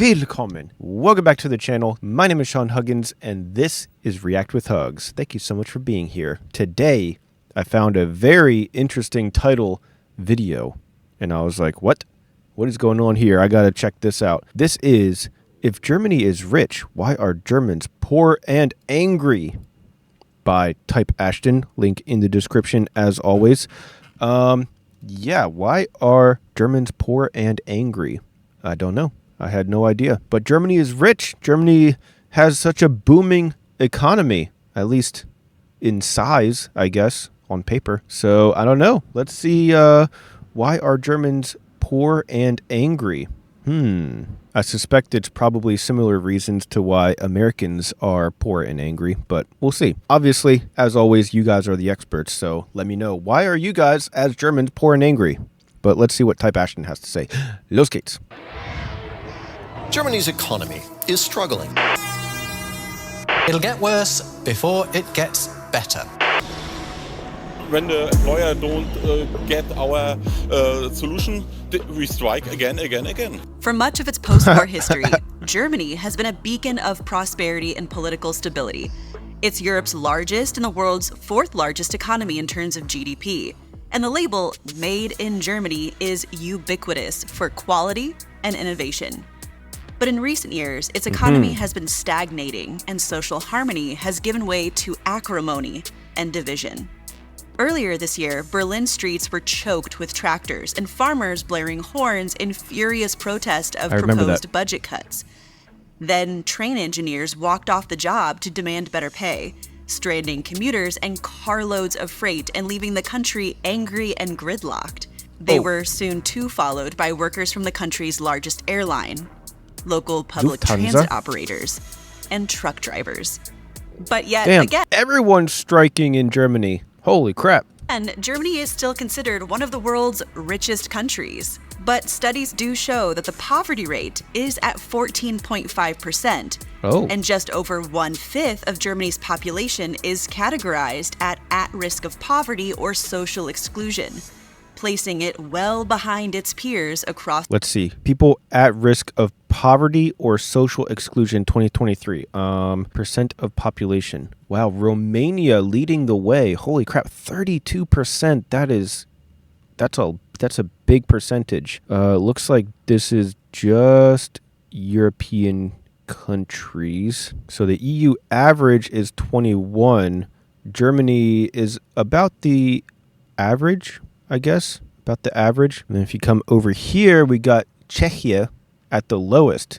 Willkommen. Welcome back to the channel. My name is Sean Huggins, and this is React with Hugs. Thank you so much for being here. Today, I found a very interesting title video, and I was like, what? What is going on here? I gotta check this out. This is, If Germany is Rich, Why Are Germans Poor and Angry? By Type Ashton. Link in the description as always. Yeah, why are Germans poor and angry? I don't know. I had no idea. But Germany is rich. Germany has such a booming economy, at least in size, I guess, on paper. So I don't know. Let's see. Why are Germans poor and angry? I suspect it's probably similar reasons to why Americans are poor and angry, but we'll see. Obviously, as always, you guys are the experts, so let me know. Why are you guys, as Germans, poor and angry? But let's see what Type Ashton has to say. Los geht's. Germany's economy is struggling. It'll get worse before it gets better. When the employer don't get our solution, we strike again. For much of its post-war history, Germany has been a beacon of prosperity and political stability. It's Europe's largest and the world's fourth largest economy in terms of GDP. And the label Made in Germany is ubiquitous for quality and innovation. But in recent years, its economy has been stagnating, and social harmony has given way to acrimony and division. Earlier this year, Berlin streets were choked with tractors and farmers blaring horns in furious protest of proposed budget cuts. Then train engineers walked off the job to demand better pay, stranding commuters and carloads of freight and leaving the country angry and gridlocked. They were soon too followed by workers from the country's largest airline, local public transit operators, and truck drivers. But yet again, everyone's striking in Germany. Holy crap. And Germany is still considered one of the world's richest countries. But studies do show that the poverty rate is at 14.5%. And just over 1/5 of Germany's population is categorized at risk of poverty or social exclusion, placing it well behind its peers across. Let's see. People at risk of poverty or social exclusion 2023. Percent of population. Wow, Romania leading the way. Holy crap, 32%. That's a big percentage. Looks like this is just European countries. So the EU average is 21. Germany is about the average, I guess, about the average. And then if you come over here, we got Czechia at the lowest.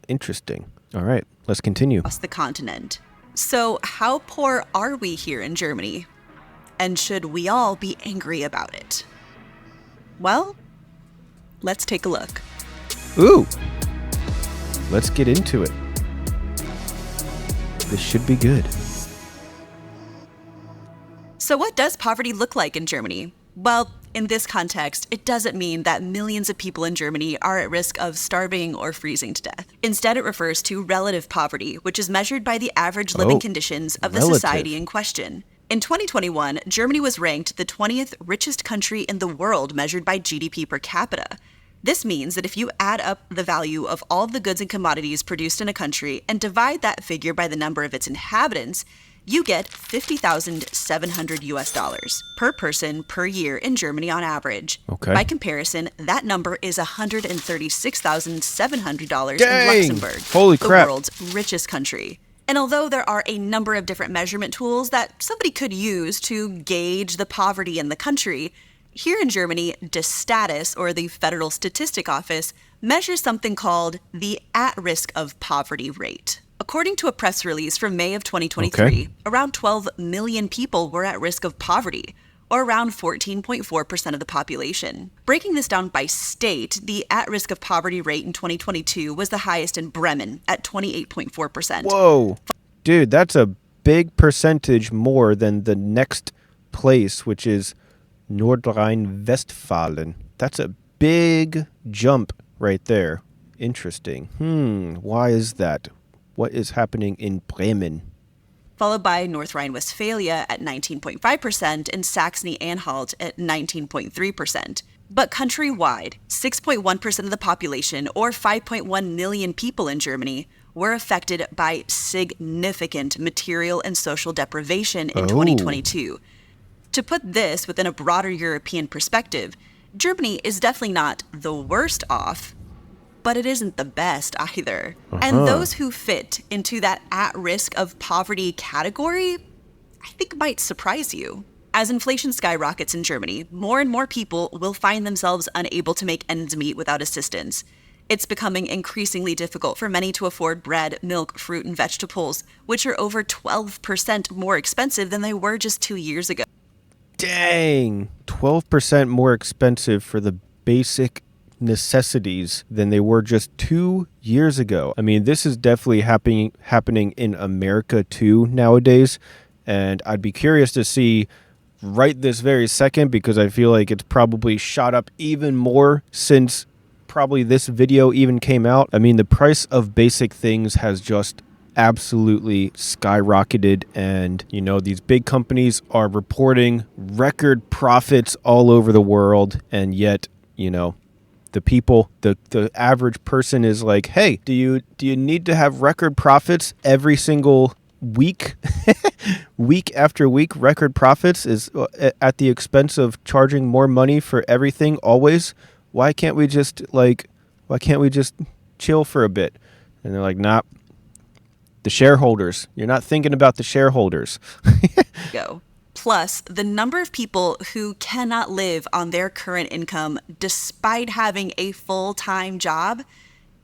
Interesting. All right, let's continue. Across the continent. So how poor are we here in Germany? And should we all be angry about it? Well, let's take a look. Ooh, let's get into it. This should be good. So what does poverty look like in Germany? Well, in this context, it doesn't mean that millions of people in Germany are at risk of starving or freezing to death. Instead, it refers to relative poverty, which is measured by the average living conditions of the society in question. In 2021, Germany was ranked the 20th richest country in the world measured by GDP per capita. This means that if you add up the value of all of the goods and commodities produced in a country and divide that figure by the number of its inhabitants, you get $50,700 per person per year in Germany on average. By comparison, that number is $136,700 in Luxembourg, the world's richest country. And although there are a number of different measurement tools that somebody could use to gauge the poverty in the country, here in Germany, the Status, or the Federal Statistic Office, measures something called the at-risk of poverty rate. According to a press release from May of 2023, around 12 million people were at risk of poverty, or around 14.4% of the population. Breaking this down by state, the at-risk of poverty rate in 2022 was the highest in Bremen at 28.4%. Whoa, dude, that's a big percentage more than the next place, which is Nordrhein-Westfalen. That's a big jump right there. Interesting. Why is that? What is happening in Bremen? Followed by North Rhine-Westphalia at 19.5% and Saxony-Anhalt at 19.3%. But countrywide, 6.1% of the population, or 5.1 million people in Germany, were affected by significant material and social deprivation in 2022. To put this within a broader European perspective, Germany is definitely not the worst off, but it isn't the best either. And those who fit into that at risk of poverty category, I think might surprise you. As inflation skyrockets in Germany, more and more people will find themselves unable to make ends meet without assistance. It's becoming increasingly difficult for many to afford bread, milk, fruit, and vegetables, which are over 12% more expensive than they were just 2 years ago. Dang, 12% more expensive for the basic necessities than they were just 2 years ago. I mean, this is definitely happening in America too nowadays, and I'd be curious to see right this very second, because I feel like it's probably shot up even more since probably this video even came out. I mean, the price of basic things has just absolutely skyrocketed, and these big companies are reporting record profits all over the world, and yet the people, the average person is like, hey, do you need to have record profits every single week? Week after week, record profits is at the expense of charging more money for everything always. Why can't we just chill for a bit? And they're like, nah, the shareholders. You're not thinking about the shareholders. Go. Plus, the number of people who cannot live on their current income despite having a full-time job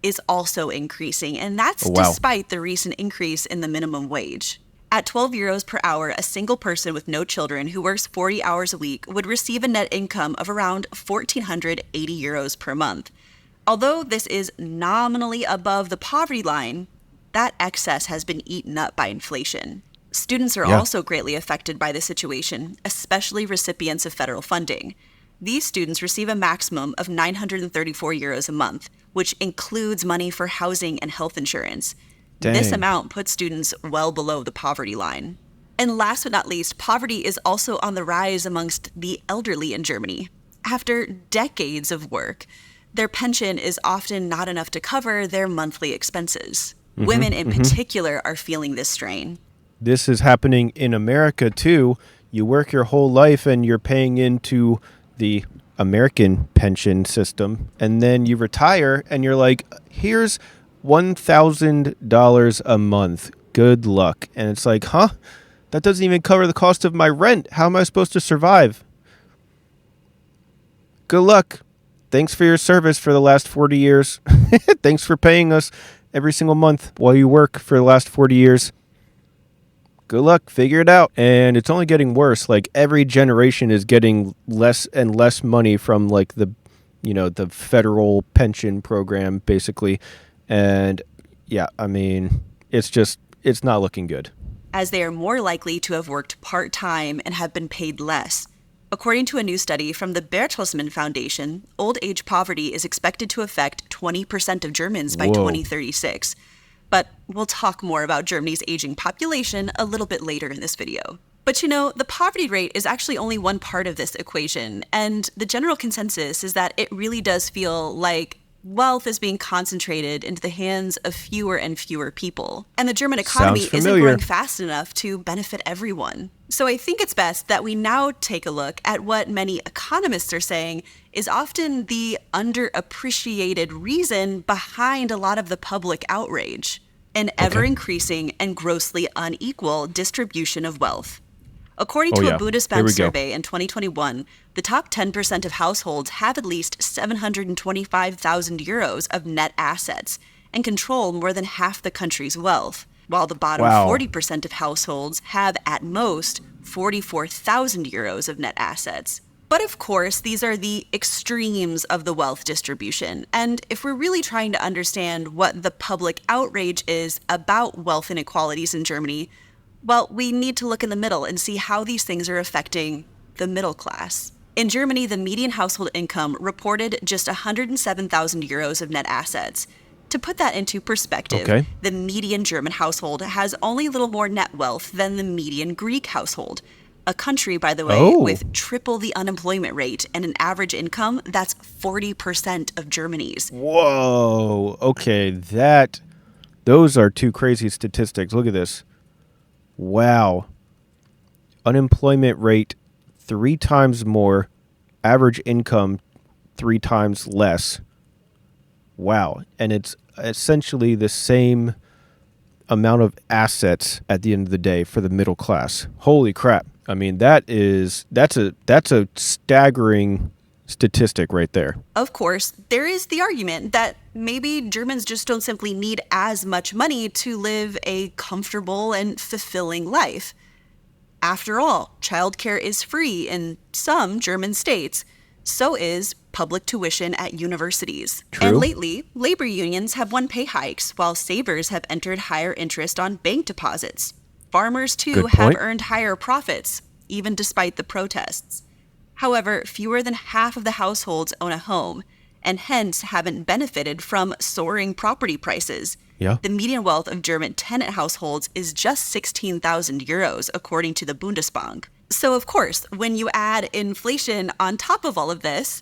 is also increasing, and that's despite the recent increase in the minimum wage. At 12 euros per hour, a single person with no children who works 40 hours a week would receive a net income of around 1,480 euros per month. Although this is nominally above the poverty line, that excess has been eaten up by inflation. Students are also greatly affected by the situation, especially recipients of federal funding. These students receive a maximum of 934 euros a month, which includes money for housing and health insurance. Dang. This amount puts students well below the poverty line. And last but not least, poverty is also on the rise amongst the elderly in Germany. After decades of work, their pension is often not enough to cover their monthly expenses. Women in particular are feeling this strain. This is happening in America too. You work your whole life and you're paying into the American pension system, and then you retire and you're like, here's $1,000 a month. Good luck. And it's like, huh? That doesn't even cover the cost of my rent. How am I supposed to survive? Good luck. Thanks for your service for the last 40 years. Thanks for paying us every single month while you work for the last 40 years. Good luck. Figure it out. And it's only getting worse. Like, every generation is getting less and less money from like the federal pension program, basically. And yeah, I mean, it's not looking good. As they are more likely to have worked part-time and have been paid less. According to a new study from the Bertelsmann Foundation, old age poverty is expected to affect 20% of Germans by 2036. But we'll talk more about Germany's aging population a little bit later in this video. But the poverty rate is actually only one part of this equation, and the general consensus is that it really does feel like wealth is being concentrated into the hands of fewer and fewer people. And the German economy isn't growing fast enough to benefit everyone. So I think it's best that we now take a look at what many economists are saying is often the underappreciated reason behind a lot of the public outrage: an ever-increasing and grossly unequal distribution of wealth. According to a Bundesbank survey in 2021, the top 10% of households have at least 725,000 euros of net assets and control more than half the country's wealth, while the bottom 40% of households have at most 44,000 euros of net assets. But of course, these are the extremes of the wealth distribution. And if we're really trying to understand what the public outrage is about wealth inequalities in Germany, well, we need to look in the middle and see how these things are affecting the middle class. In Germany, the median household income reported just 107,000 euros of net assets. To put that into perspective, the median German household has only a little more net wealth than the median Greek household. A country, by the way, Oh. with triple the unemployment rate and an average income that's 40% of Germany's. Whoa. Okay, those are two crazy statistics. Look at this. Wow. Unemployment rate 3 times more, average income 3 times less. Wow. And it's essentially the same amount of assets at the end of the day for the middle class. Holy crap. I mean, that's a staggering statistic right there. Of course, there is the argument that maybe Germans just don't simply need as much money to live a comfortable and fulfilling life. After all, childcare is free in some German states. So is public tuition at universities. True. And lately, labor unions have won pay hikes, while savers have entered higher interest on bank deposits. Farmers, too, Good have point. earned higher profits, even despite the protests. However, fewer than half of the households own a home, and hence haven't benefited from soaring property prices. Yeah. The median wealth of German tenant households is just 16,000 euros, according to the Bundesbank. So, of course, when you add inflation on top of all of this,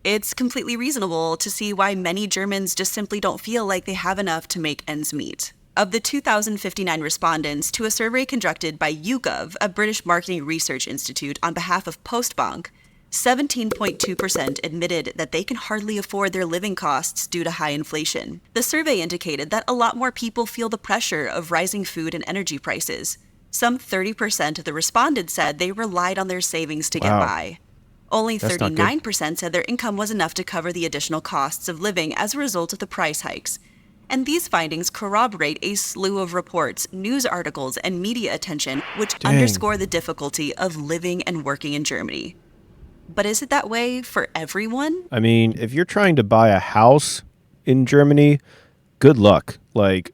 it's completely reasonable to see why many Germans just simply don't feel like they have enough to make ends meet. Of the 2,059 respondents to a survey conducted by YouGov, a British marketing research institute, on behalf of Postbank, 17.2% admitted that they can hardly afford their living costs due to high inflation. The survey indicated that a lot more people feel the pressure of rising food and energy prices. Some 30% of the respondents said they relied on their savings to get Wow. by. Only That's not good. 39% said their income was enough to cover the additional costs of living as a result of the price hikes. And these findings corroborate a slew of reports, news articles, and media attention which Dang. underscore the difficulty of living and working in Germany. But is it that way for everyone? I mean, if you're trying to buy a house in Germany, good luck. Like,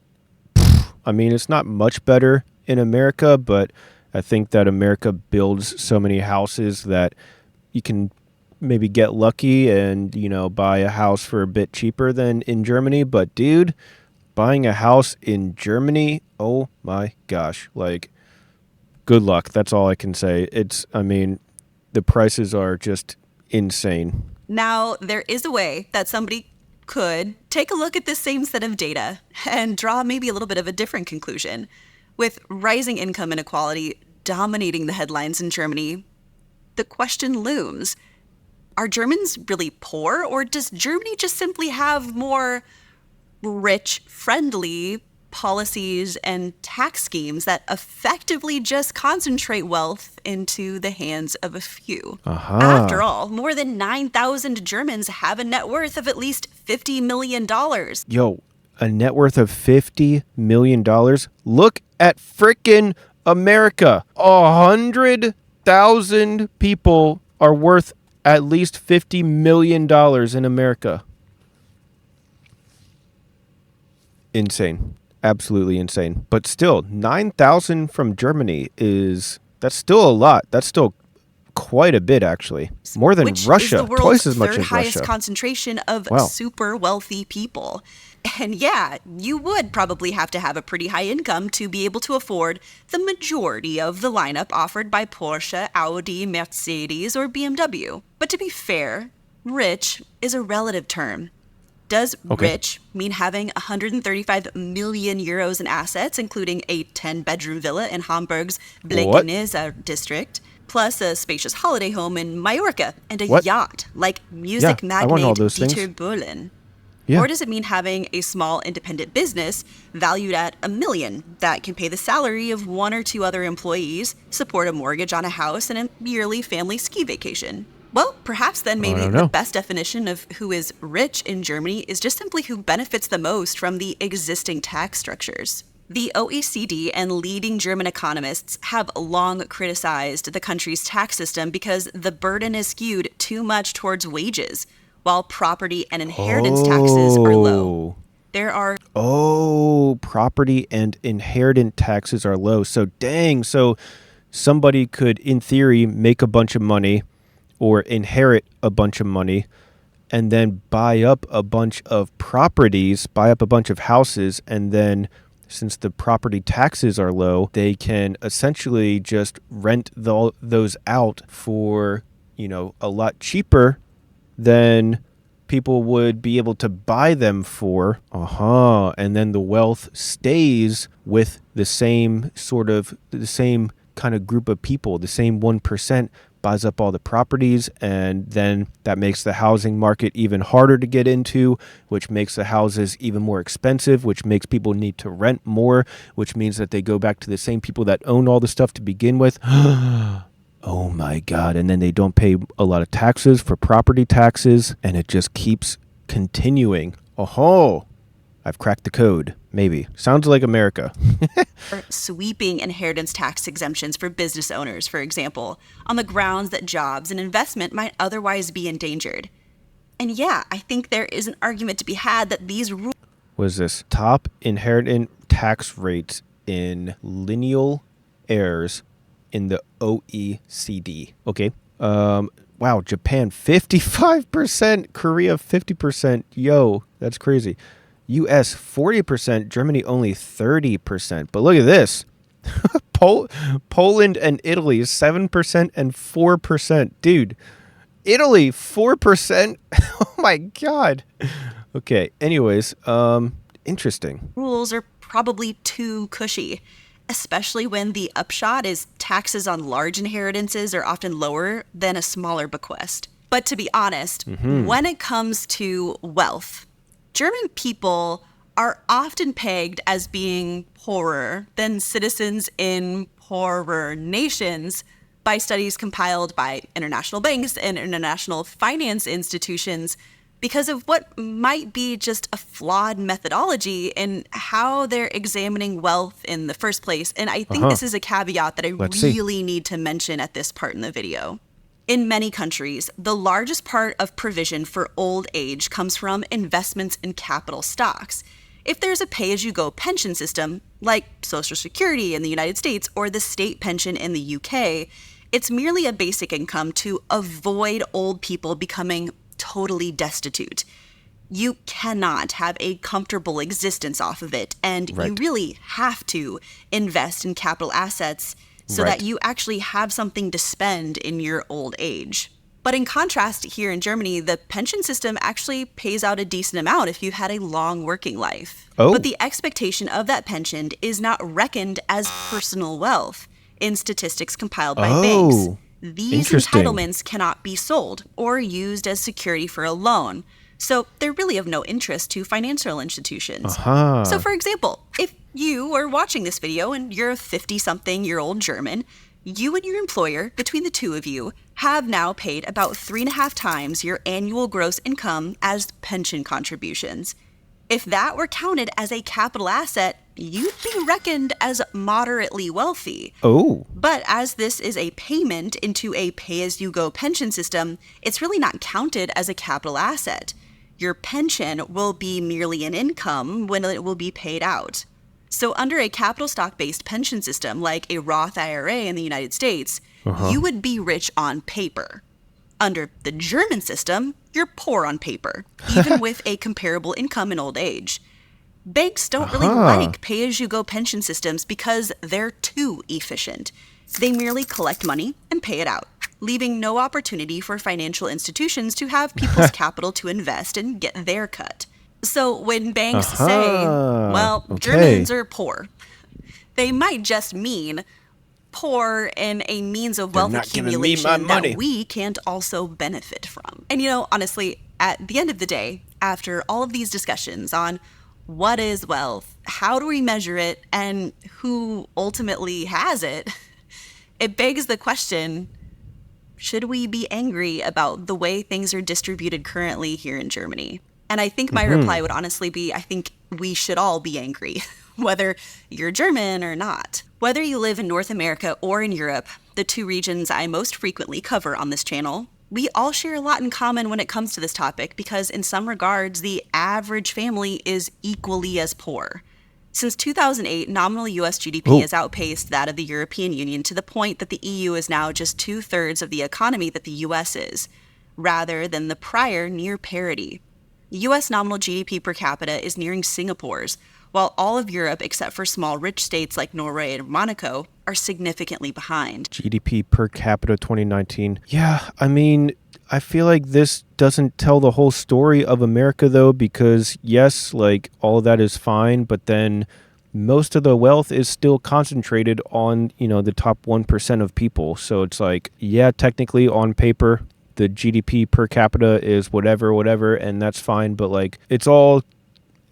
I mean, it's not much better in America, but I think that America builds so many houses that you can maybe get lucky and, buy a house for a bit cheaper than in Germany. But dude, buying a house in Germany, oh my gosh, like, good luck. That's all I can say. The prices are just insane. Now, there is a way that somebody could take a look at this same set of data and draw maybe a little bit of a different conclusion. With rising income inequality dominating the headlines in Germany, the question looms, are Germans really poor, or does Germany just simply have more rich-friendly policies and tax schemes that effectively just concentrate wealth into the hands of a few? After all, more than 9,000 Germans have a net worth of at least $50 million. Yo, a net worth of $50 million? Look at frickin' America. 100,000 people are worth at least $50 million in America. Insane. Absolutely insane. But still, 9,000 from Germany that's still a lot. That's still quite a bit, actually. More than Which Russia. is the world's Twice as much third as highest Russia. concentration of Wow. super wealthy people. And yeah, you would probably have to have a pretty high income to be able to afford the majority of the lineup offered by Porsche, Audi, Mercedes, or BMW. But to be fair, rich is a relative term. Does rich mean having 135 million euros in assets, including a 10-bedroom villa in Hamburg's Blankenese district, plus a spacious holiday home in Mallorca and a yacht like music I want all magnate those things. Dieter Bohlen? Yeah. Or does it mean having a small independent business valued at $1 million that can pay the salary of 1 or 2 other employees, support a mortgage on a house, and a yearly family ski vacation? Well, perhaps then maybe the best definition of who is rich in Germany is just simply who benefits the most from the existing tax structures. The OECD and leading German economists have long criticized the country's tax system because the burden is skewed too much towards wages, while property and inheritance taxes are low. There are... property and inheritance taxes are low. So somebody could, in theory, make a bunch of money or inherit a bunch of money and then buy up a bunch of properties, buy up a bunch of houses, and then since the property taxes are low, they can essentially just rent those out for, a lot cheaper than people would be able to buy them for. And then the wealth stays with the same kind of group of people. The same 1% buys up all the properties, and then that makes the housing market even harder to get into, which makes the houses even more expensive, which makes people need to rent more, which means that they go back to the same people that own all the stuff to begin with. Oh my God. And then they don't pay a lot of taxes for property taxes, and it just keeps continuing. I've cracked the code. Maybe. Sounds like America. Sweeping inheritance tax exemptions for business owners, for example, on the grounds that jobs and investment might otherwise be endangered. And yeah, I think there is an argument to be had that these rules... Was this top inheritance tax rates in lineal heirs in the OECD? Okay. Wow, Japan 55%, Korea 50%. Yo, that's crazy. US 40%, Germany only 30%. But look at this. Poland and Italy 7% and 4%. Dude, Italy 4%? Oh my God. Okay, anyways, interesting. Rules are probably too cushy, especially when the upshot is taxes on large inheritances are often lower than a smaller bequest. But to be honest, when it comes to wealth, German people are often pegged as being poorer than citizens in poorer nations by studies compiled by international banks and international finance institutions because of what might be just a flawed methodology in how they're examining wealth in the first place. And I think this is a caveat that I really need to mention at this part in the video. In many countries, the largest part of provision for old age comes from investments in capital stocks. If there's a pay-as-you-go pension system, like Social Security in the United States or the state pension in the UK, it's merely a basic income to avoid old people becoming totally destitute. You cannot have a comfortable existence off of it, and you really have to invest in capital assets so that you actually have something to spend in your old age. But in contrast, here in Germany, the pension system actually pays out a decent amount if you've had a long working life. But the expectation of that pension is not reckoned as personal wealth in statistics compiled by banks. These entitlements cannot be sold or used as security for a loan, so they're really of no interest to financial institutions. So for example, if you are watching this video and you're a 50-something-year-old German, you and your employer, between the two of you, have now paid about 3.5 times your annual gross income as pension contributions. If that were counted as a capital asset, you'd be reckoned as moderately wealthy. But as this is a payment into a pay-as-you-go pension system, it's really not counted as a capital asset. Your pension will be merely an income when it will be paid out. So under a capital stock-based pension system like a Roth IRA in the United States, you would be rich on paper. Under the German system, you're poor on paper, even with a comparable income in old age. Banks don't really like pay-as-you-go pension systems because they're too efficient. They merely collect money and pay it out, leaving no opportunity for financial institutions to have people's capital to invest and get their cut. So when banks say, well, Germans are poor, they might just mean poor in a means of wealth accumulation that we can't also benefit from. And honestly, at the end of the day, after all of these discussions on what is wealth, how do we measure it, and who ultimately has it, it begs the question, should we be angry about the way things are distributed currently here in Germany? And I think my reply would honestly be, I think we should all be angry, whether you're German or not. Whether you live in North America or in Europe, the two regions I most frequently cover on this channel, we all share a lot in common when it comes to this topic because in some regards, the average family is equally as poor. Since 2008, nominal US GDP has outpaced that of the European Union to the point that the EU is now just 2/3 of the economy that the US is, rather than the prior near parity. US nominal GDP per capita is nearing Singapore's, while all of Europe, except for small rich states like Norway and Monaco, are significantly behind. GDP per capita 2019. Yeah, I mean, I feel like this doesn't tell the whole story of America, though, because yes, like all of that is fine, but then most of the wealth is still concentrated on, the top 1% of people. So it's like, yeah, technically on paper, the GDP per capita is whatever, and that's fine. But like, it's all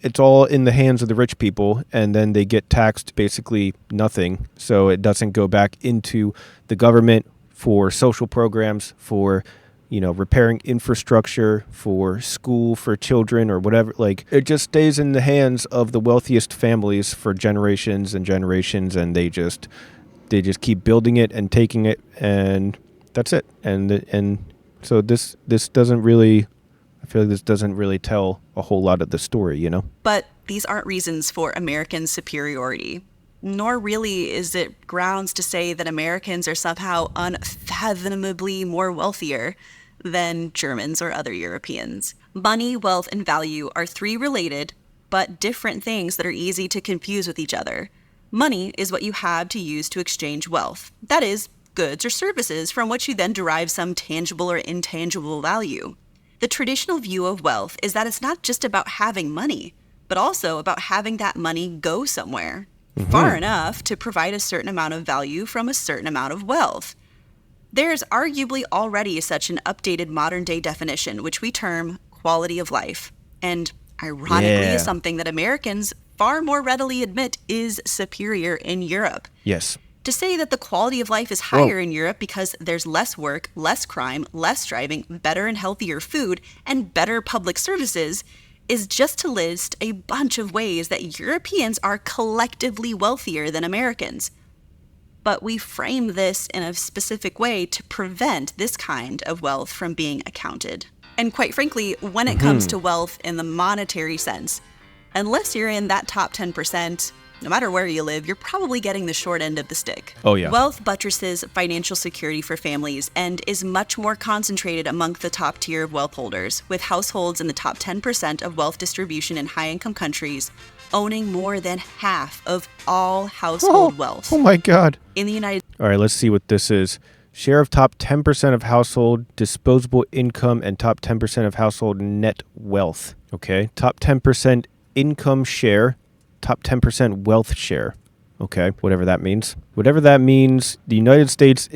in the hands of the rich people, and then they get taxed basically nothing. So it doesn't go back into the government for social programs, for repairing infrastructure, for school for children or whatever. Like, it just stays in the hands of the wealthiest families for generations and generations, and they just keep building it and taking it, and that's it. And so this doesn't really, I feel like this doesn't really tell a whole lot of the story, But these aren't reasons for American superiority. Nor really is it grounds to say that Americans are somehow unfathomably more wealthier than Germans or other Europeans. Money, wealth, and value are three related but different things that are easy to confuse with each other. Money is what you have to use to exchange wealth. That is, goods or services from which you then derive some tangible or intangible value. The traditional view of wealth is that it's not just about having money, but also about having that money go somewhere, far enough to provide a certain amount of value from a certain amount of wealth. There's arguably already such an updated modern-day definition, which we term quality of life, and ironically is something that Americans far more readily admit is superior in Europe. Yes. To say that the quality of life is higher in Europe because there's less work, less crime, less driving, better and healthier food, and better public services is just to list a bunch of ways that Europeans are collectively wealthier than Americans. But we frame this in a specific way to prevent this kind of wealth from being accounted. And quite frankly, when it comes to wealth in the monetary sense, unless you're in that top 10%, no matter where you live, you're probably getting the short end of the stick. Oh, yeah. Wealth buttresses financial security for families and is much more concentrated among the top tier of wealth holders, with households in the top 10% of wealth distribution in high-income countries owning more than half of all household wealth. Oh my God. In the United All right, let's see what this is. Share of top 10% of household disposable income and top 10% of household net wealth. Okay. Top 10% income share, top 10% wealth share. Okay. Whatever that means. Whatever that means, the United States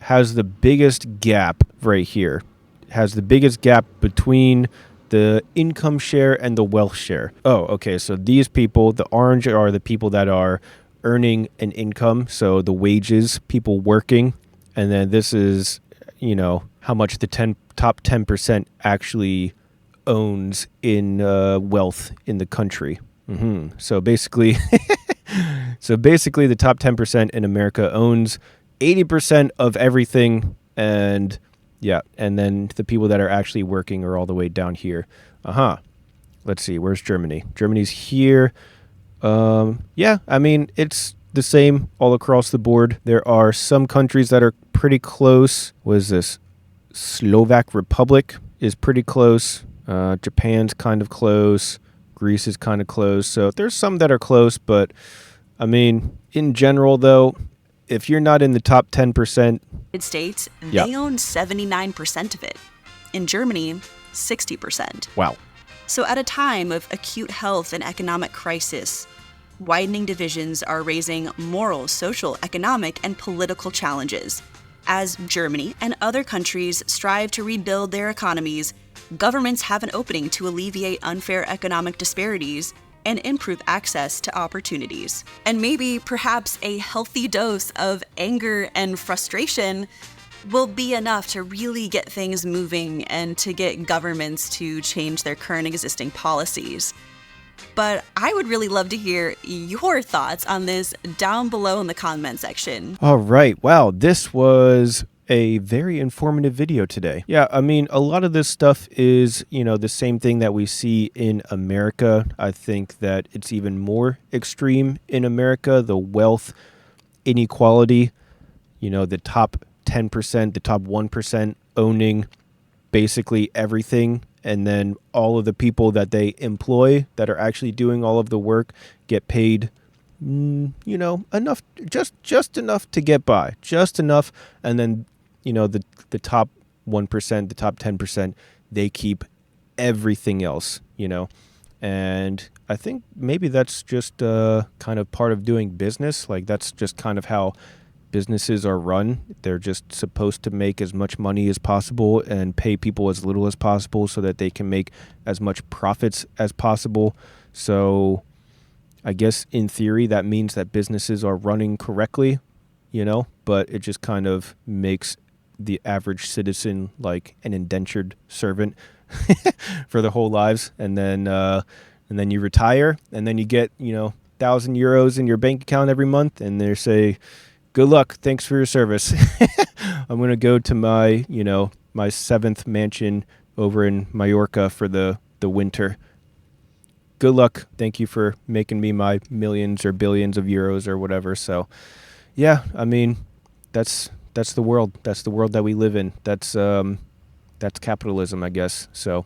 has the biggest gap right here. Has the biggest gap between the income share and the wealth share. Oh, okay. So these people, the orange are the people that are earning an income. So the wages, people working. And then this is, how much the top 10% actually owns in wealth in the country. So basically, the top 10% in America owns 80% of everything. And yeah, and then the people that are actually working are all the way down here. Let's see, where's Germany? Germany's here. Yeah, I mean, it's the same all across the board. There are some countries that are pretty close. What is this? Slovak Republic is pretty close. Japan's kind of close. Greece is kind of close. So there's some that are close, but I mean, in general, though, if you're not in the top 10%, States, they own 79% of it. In Germany, 60%. Wow. So at a time of acute health and economic crisis, widening divisions are raising moral, social, economic, and political challenges. As Germany and other countries strive to rebuild their economies, governments have an opening to alleviate unfair economic disparities and improve access to opportunities. And maybe, perhaps, a healthy dose of anger and frustration will be enough to really get things moving and to get governments to change their current existing policies. But I would really love to hear your thoughts on this down below in the comment section. All right. Wow, this was a very informative video today. Yeah, I mean, a lot of this stuff is, the same thing that we see in America. I think that it's even more extreme in America, the wealth inequality, the top 10%, the top 1% owning basically everything, and then all of the people that they employ that are actually doing all of the work get paid, enough, just enough to get by, just enough. And then, the top 1%, the top 10%, they keep everything else, and I think maybe that's just kind of part of doing business. Like, that's just kind of how businesses are run. They're just supposed to make as much money as possible and pay people as little as possible so that they can make as much profits as possible. So I guess in theory that means that businesses are running correctly, but it just kind of makes the average citizen like an indentured servant for their whole lives. And then you retire, and then you get, 1,000 euros in your bank account every month, and they say, good luck. Thanks for your service. I'm going to go to my, my 7th mansion over in Mallorca for the winter. Good luck. Thank you for making me my millions or billions of euros or whatever. So, yeah, I mean, that's the world. That's the world that we live in. That's capitalism, I guess. So,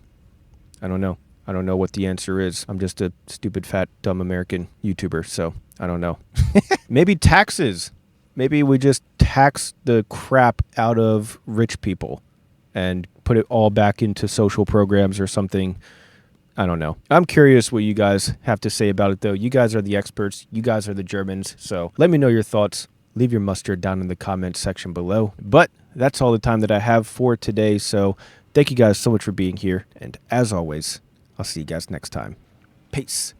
I don't know. I don't know what the answer is. I'm just a stupid, fat, dumb American YouTuber. So, I don't know. Maybe taxes. Maybe we just tax the crap out of rich people and put it all back into social programs or something. I don't know. I'm curious what you guys have to say about it, though. You guys are the experts. You guys are the Germans. So let me know your thoughts. Leave your mustard down in the comments section below. But that's all the time that I have for today. So thank you guys so much for being here. And as always, I'll see you guys next time. Peace.